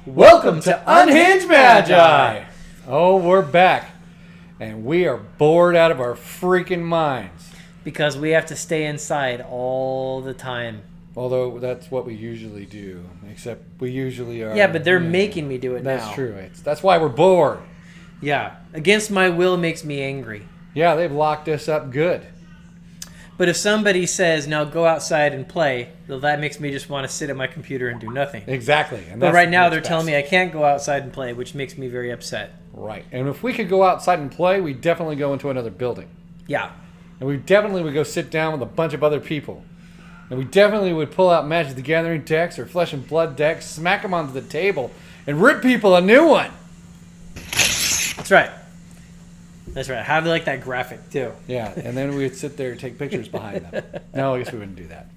Welcome to Unhinged Magi! Oh, we're back. And we are bored out of our freaking minds. Because we have to stay inside all the time. Although that's what we usually do. Except we usually are. Yeah, but they're making me do it now. That's true. That's why we're bored. Yeah. Against my will makes me angry. Yeah, they've locked us up good. But if somebody says, now go outside and play, well, that makes me just want to sit at my computer and do nothing. Exactly. And but right now they're telling me I can't go outside and play, which makes me very upset. Right. And if we could go outside and play, we'd definitely go into another building. Yeah. And we definitely would go sit down with a bunch of other people. And we definitely would pull out Magic the Gathering decks or Flesh and Blood decks, smack them onto the table, and rip people a new one. That's right. That's right. How do you like that graphic, too? Yeah, and then we would sit there and take pictures behind them. No, I guess we wouldn't do that.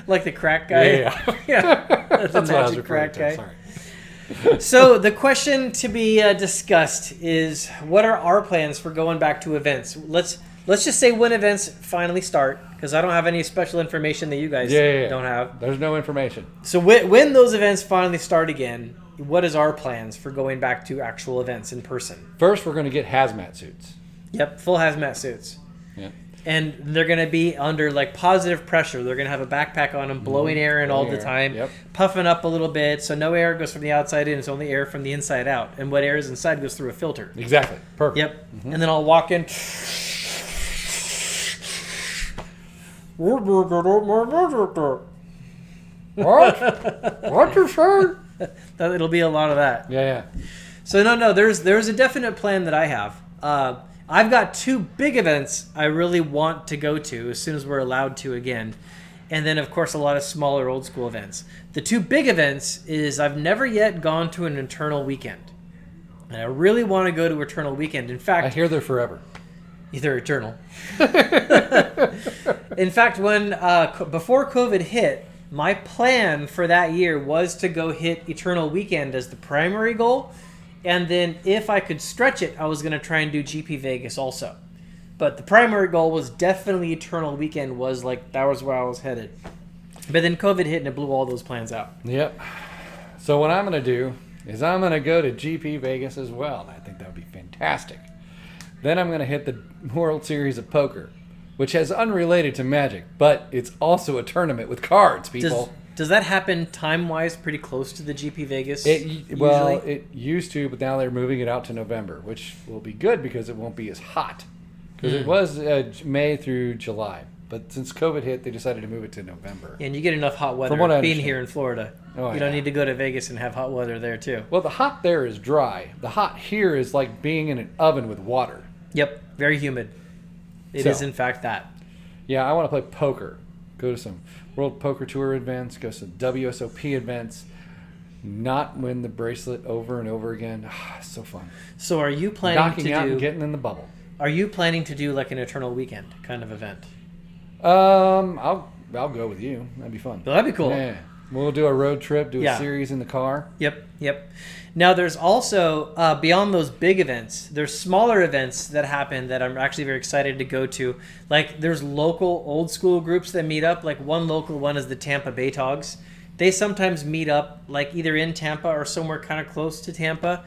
Like the crack guy? Yeah. Yeah. That's what I was referring to. Sorry. So the question to be discussed is, what are our plans for going back to events? Let's just say when events finally start, because I don't have any special information that you guys don't have. There's no information. So when those events finally start again, what is our plans for going back to actual events in person? First, we're going to get hazmat suits. Yep, full hazmat suits. Yeah. And they're going to be under like positive pressure. They're going to have a backpack on them, blowing air in all the time, puffing up a little bit, so no air goes from the outside in. It's only air from the inside out. And what air is inside goes through a filter. Exactly. Perfect. Yep. And then I'll walk in. What you say? It'll be a lot of that. Yeah. So no, there's a definite plan that I have. I've got two big events I really want to go to as soon as we're allowed to again. And then, of course, a lot of smaller old school events. The two big events is I've never yet gone to an Eternal Weekend. And I really want to go to Eternal Weekend. In fact, I hear they're forever. They're eternal. In fact, when before COVID hit, my plan for that year was to go hit Eternal Weekend as the primary goal. And then if I could stretch it, I was going to try and do GP Vegas also. But the primary goal was definitely Eternal Weekend, that was where I was headed. But then COVID hit and it blew all those plans out. Yep. So what I'm going to do is I'm going to go to GP Vegas as well. I think that would be fantastic. Then I'm going to hit the World Series of Poker, which is unrelated to Magic, but it's also a tournament with cards, people. Does that happen time-wise pretty close to the GP Vegas? Well, it used to, but now they're moving it out to November, which will be good because it won't be as hot. Because it was May through July. But since COVID hit, they decided to move it to November. Yeah, and you get enough hot weather being here in Florida. You don't need to go to Vegas and have hot weather there, too. Well, the hot there is dry. The hot here is like being in an oven with water. Yep, very humid. It is, in fact, that. Yeah, I want to play poker. Go to some World Poker Tour events, go to some WSOP events, not win the bracelet over and over again. So fun. So are you planning and getting in the bubble. Are you planning to do like an Eternal Weekend kind of event? I'll go with you. That'd be fun. Well, that'd be cool. Yeah. We'll do a road trip, do a series in the car. Yep. Now, there's also, beyond those big events, there's smaller events that happen that I'm actually very excited to go to. Like, there's local old school groups that meet up. Like, one local one is the Tampa Bay Togs. They sometimes meet up, like, either in Tampa or somewhere kind of close to Tampa.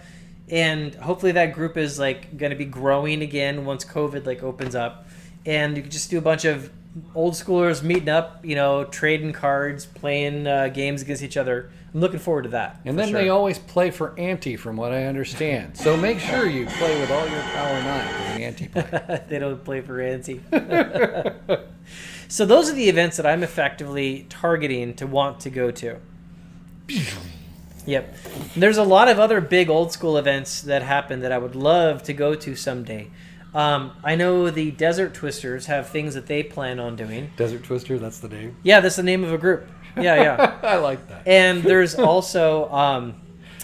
And hopefully that group is, like, going to be growing again once COVID, like, opens up. And you can just do a bunch of old schoolers meeting up, trading cards, playing games against each other. I'm looking forward to that. And then they always play for ante, from what I understand. So make sure you play with all your power 9 for the ante play. They don't play for ante. So those are the events that I'm effectively targeting to want to go to. Yep. There's a lot of other big old school events that happen that I would love to go to someday. I know the Desert Twisters have things that they plan on doing. Desert Twister, that's the name? Yeah, that's the name of a group. Yeah. I like that. And there's also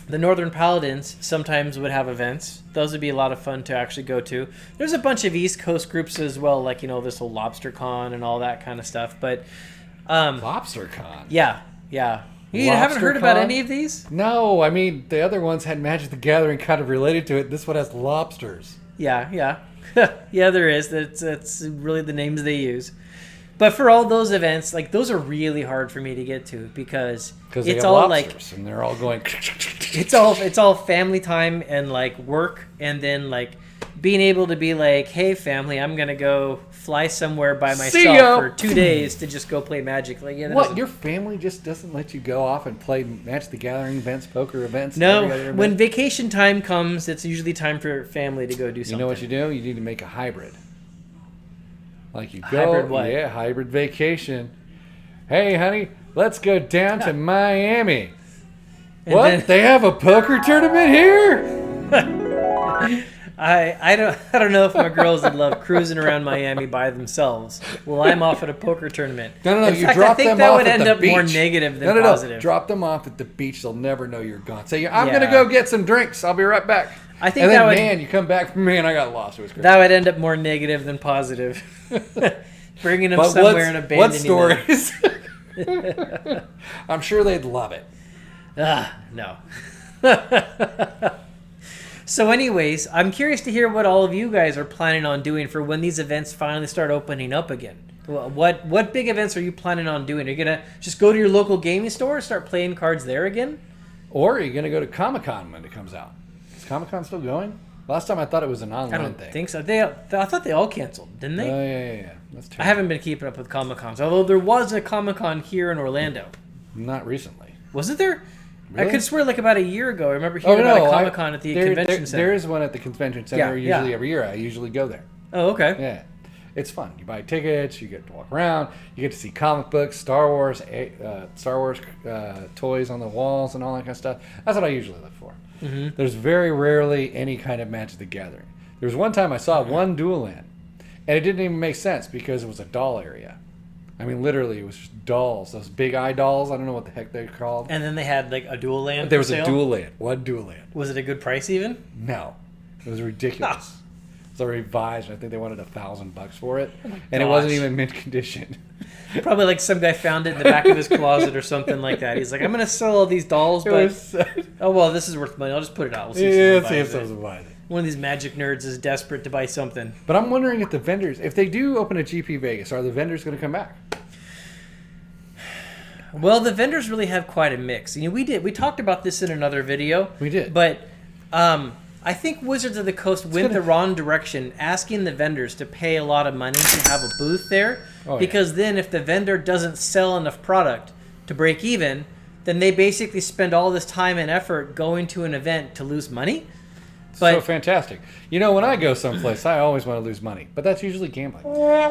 the Northern Paladins sometimes would have events. Those would be a lot of fun to actually go to. There's a bunch of East Coast groups as well, like, this whole Lobster Con and all that kind of stuff. But Lobster Con? Yeah. You haven't heard about any of these? No, I mean, the other ones had Magic the Gathering kind of related to it. This one has lobsters. Yeah. Yeah, there is. That's really the names they use. But for all those events, like, those are really hard for me to get to because it's all lobsters, like, and they're all going. it's all family time and like work, and then like being able to be like, hey family, I'm gonna go fly somewhere by myself for 2 days to just go play Magic. Like, yeah, what, your family just doesn't let you go off and play Magic the Gathering events, poker events? No, when vacation time comes, it's usually time for family to go do something. You know what you do? You need to make a hybrid. Like you go, hybrid what? Yeah, hybrid vacation. Hey, honey, let's go down to Miami. And what? then- They have a poker tournament here? I don't know if my girls would love cruising around Miami by themselves while I'm off at a poker tournament. No. In You fact, drop I think them that off would at end the up beach. more negative than No. positive. Drop them off at the beach. They'll never know you're gone. Say, I'm Yeah. going to go get some drinks. I'll be right back. I think and that then, would man, you come back from, man, I got lost. It was great. that would end up more negative than positive. Bringing them But somewhere and abandoning what them. stories? I'm sure they'd love it. No. So anyways, I'm curious to hear what all of you guys are planning on doing for when these events finally start opening up again. What big events are you planning on doing? Are you going to just go to your local gaming store and start playing cards there again? Or are you going to go to Comic-Con when it comes out? Is Comic-Con still going? Last time I thought it was an online I don't thing. think so. I thought they all canceled, didn't they? Oh, yeah. That's terrible. I haven't been keeping up with Comic-Cons, although there was a Comic-Con here in Orlando. Not recently. Wasn't there? Really? I could swear like about a year ago. I remember hearing about a Comic-Con at the convention center. There is one at the convention center usually every year. I usually go there. Oh, okay. Yeah. It's fun. You buy tickets, you get to walk around, you get to see comic books, Star Wars toys on the walls and all that kind of stuff. That's what I usually look for. Mm-hmm. There's very rarely any kind of Magic the Gathering. There was one time I saw one dual land, and it didn't even make sense because it was a doll area. I mean, literally, it was just dolls. Those big eye dolls. I don't know what the heck they're called. And then they had like a dual land. There was for sale? a dual land. One dual land. Was it a good price even? No. It was ridiculous. It was a revised. I think they wanted $1,000 for it. Oh my And it wasn't gosh. even mint condition. Probably like some guy found it in the back of his closet or something like that. He's like, I'm going to sell all these dolls, but oh well, this is worth money. I'll just put it out. We'll see Yeah, if see if someone someone buys it. One of these magic nerds is desperate to buy something. But I'm wondering if the vendors, if they do open a GP Vegas, are the vendors going to come back? Well, the vendors really have quite a mix. You know, we talked about this in another video. We did. But I think Wizards of the Coast went the wrong direction, asking the vendors to pay a lot of money to have a booth there. Because then if the vendor doesn't sell enough product to break even, then they basically spend all this time and effort going to an event to lose money. But, so fantastic. You know, when I go someplace, I always want to lose money. But that's usually gambling.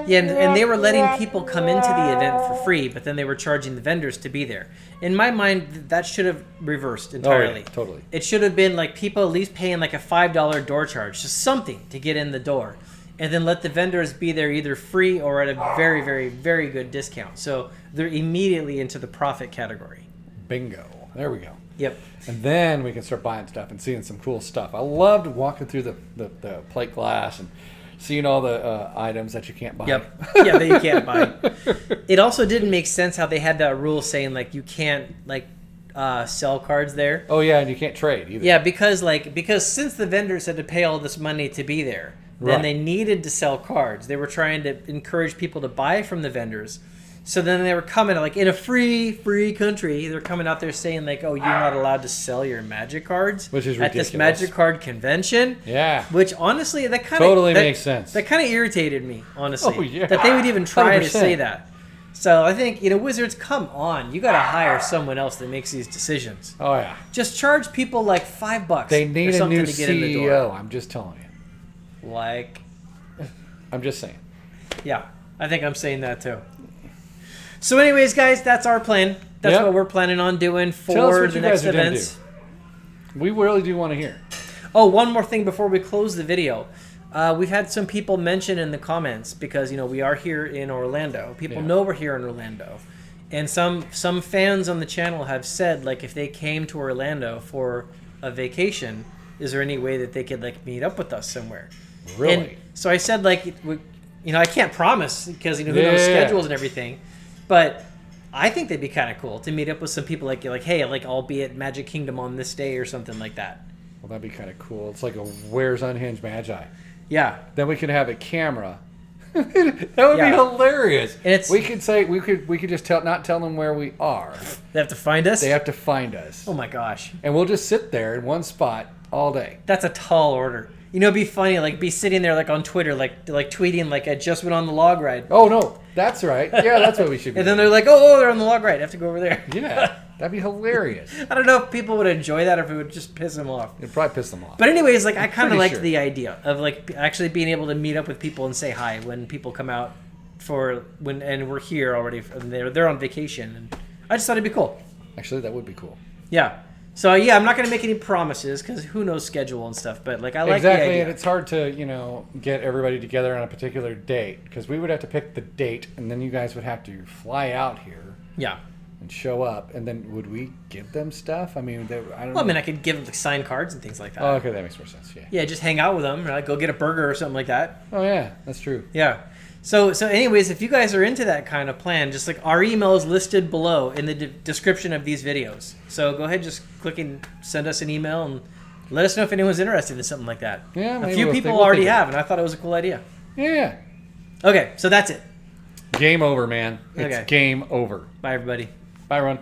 yeah, and they were letting people come into the event for free, but then they were charging the vendors to be there. In my mind, that should have reversed entirely. Oh, yeah, totally. It should have been like people at least paying like a $5 door charge, just something to get in the door. And then let the vendors be there either free or at a very, very, very good discount. So they're immediately into the profit category. Bingo. There we go. Yep. And then we can start buying stuff and seeing some cool stuff. I loved walking through the plate glass and seeing all the items that you can't buy. Yep. Yeah, that you can't buy. It also didn't make sense how they had that rule saying like you can't like sell cards there. Oh yeah, and you can't trade either. Yeah, because since the vendors had to pay all this money to be there, then Right. they needed to sell cards. They were trying to encourage people to buy from the vendors. So then they were coming like in a free country. They're coming out there saying like, "Oh, you're not allowed to sell your Magic cards," Which is at this ridiculous. Magic card convention. Yeah. Which honestly, that kind Totally of makes sense. That kind of irritated me, honestly. Oh, yeah. That they would even try to 100%. say that. So I think Wizards, come on, you got to hire someone else that makes these decisions. Oh yeah. Just charge people like $5. They need or a something new to get in the door. CEO. I'm just telling you. Like, I'm just saying. yeah, I think I'm saying that too. So, anyways, guys, that's our plan. That's Yep. what we're planning on doing Tell us for what the you next guys are gonna events. do. We really do want to hear. Oh, one more thing before we close the video. We've had some people mention in the comments because we are here in Orlando. People know we're here in Orlando, and some fans on the channel have said like if they came to Orlando for a vacation, is there any way that they could like meet up with us somewhere? Really? And so I said like I can't promise because who knows schedules and everything, but I think they'd be kind of cool to meet up with some people like hey, like I'll be at Magic Kingdom on this day or something like that. Well, that'd be kind of cool. It's like a Where's Unhinged Magi? Yeah. Then we can have a camera That would be hilarious. And it's, we could say we could just not tell them where we are. They have to find us. They have to find us. Oh my gosh! And we'll just sit there in one spot all day. That's a tall order. You know, it'd be funny, like be sitting there like on Twitter, like tweeting, like I just went on the log ride. Oh no, that's right. Yeah, that's what we should be. And then they're like, oh, they're on the log ride. I have to go over there. Yeah, that'd be hilarious. I don't know if people would enjoy that or if it would just piss them off. It'd probably piss them off. But anyways, like I kind of like sure. the idea of like actually being able to meet up with people and say hi when people come out and we're here already and they're on vacation, and I just thought it'd be cool. Actually, that would be cool. Yeah. So yeah, I'm not gonna make any promises because who knows schedule and stuff. But like I like the exactly, idea. and it's hard to get everybody together on a particular date because we would have to pick the date, and then you guys would have to fly out here. Yeah. And show up, and then would we give them stuff? I mean, I don't know. Well, I mean, I could give them like signed cards and things like that. Oh, okay, that makes more sense. Yeah. Yeah, just hang out with them, right? Go get a burger or something like that. Oh yeah, that's true. Yeah. So anyways, if you guys are into that kind of plan, just like our email is listed below in the description of these videos. So go ahead, just click and send us an email and let us know if anyone's interested in something like that. Yeah, a few people already have, and I thought it was a cool idea. Yeah. Okay, so that's it. Game over, man. It's Okay. game over. Bye, everybody. Bye, Ron.